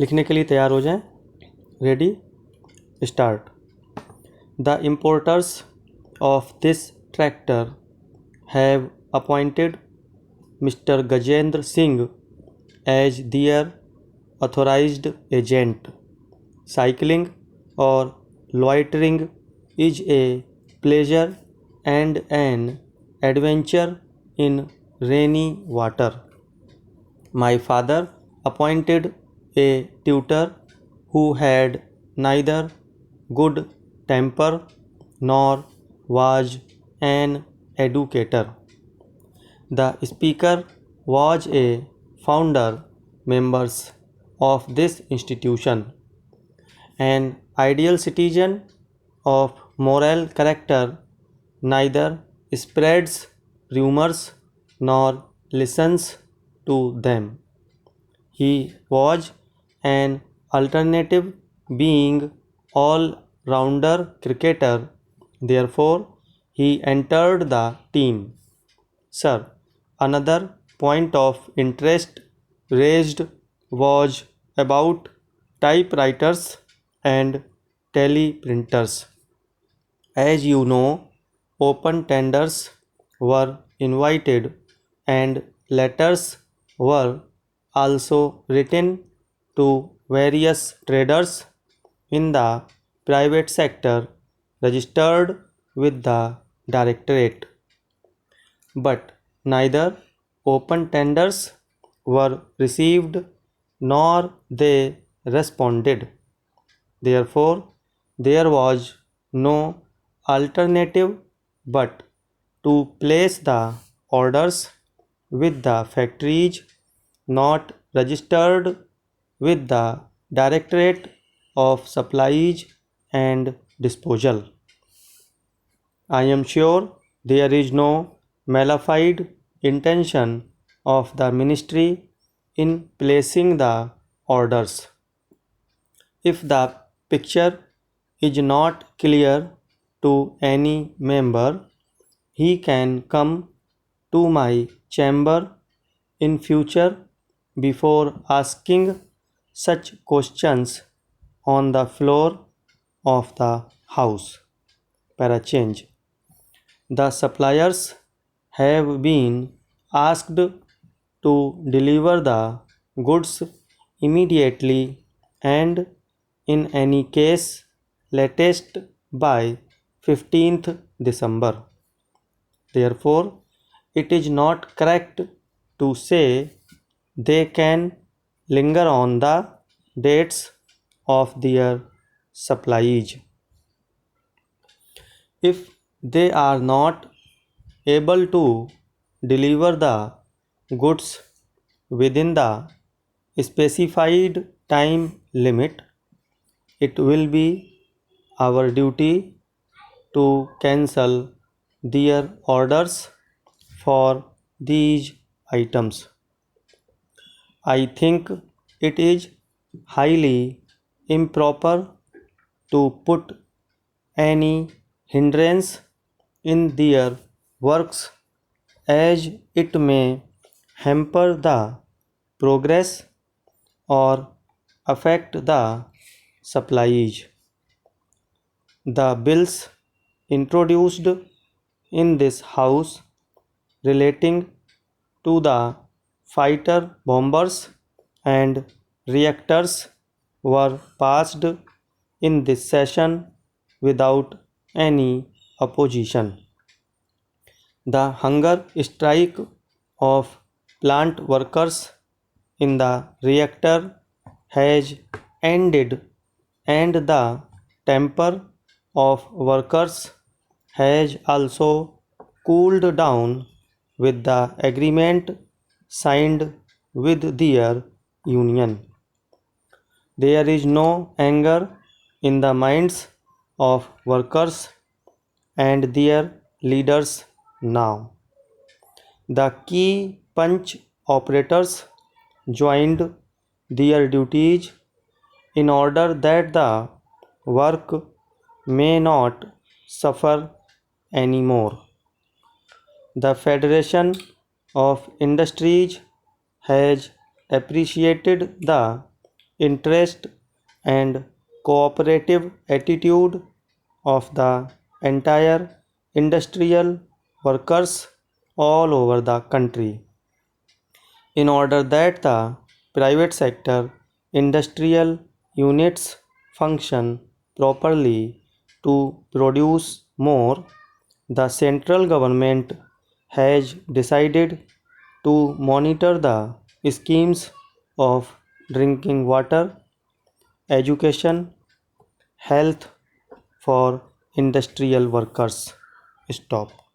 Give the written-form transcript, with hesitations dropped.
लिखने के लिए तैयार हो जाएं। Ready, start. The importers of this tractor have appointed Mr. Gajendra Singh as their authorized agent. Cycling or loitering is a pleasure and an adventure in rainy water. My father appointed a tutor who had neither good temper nor was an educator. The speaker was a founder members of this institution, an ideal citizen of moral character, neither spreads rumors nor listens to them. He was an alternative being, all-rounder cricketer, therefore he entered the team. Sir, another point of interest raised was about typewriters and teleprinters. As you know, open tenders were invited and letters were also written to various traders in the private sector registered with the Directorate. But neither open tenders were received nor they responded. Therefore, there was no alternative but to place the orders with the factories not registered with the Directorate of Supplies and Disposal. I am sure there is no malified intention of the ministry in placing the orders. If the picture is not clear to any member, he can come to my chamber in future before asking such questions on the floor of the house. Para change. The suppliers have been asked to deliver the goods immediately and in any case latest by 15th December. Therefore, it is not correct to say they can linger on the dates of their supplies. If they are not able to deliver the goods within the specified time limit, it will be our duty to cancel their orders for these items. I think it is highly improper to put any hindrance in their works, as it may hamper the progress or affect the supplies. The bills introduced in this house relating to the fighter bombers and reactors were passed in this session without any opposition. The hunger strike of plant workers in the reactor has ended and the temper of workers has also cooled down with the agreement signed with their union. There is no anger in the minds of workers and their leaders now. The key punch operators joined their duties in order that the work may not suffer anymore. The Federation of Industries has appreciated the interest and cooperative attitude of the entire industrial workers all over the country, in order that the private sector industrial units function properly to produce more. The central government has decided to monitor the schemes of drinking water, education, health for industrial workers. Stop.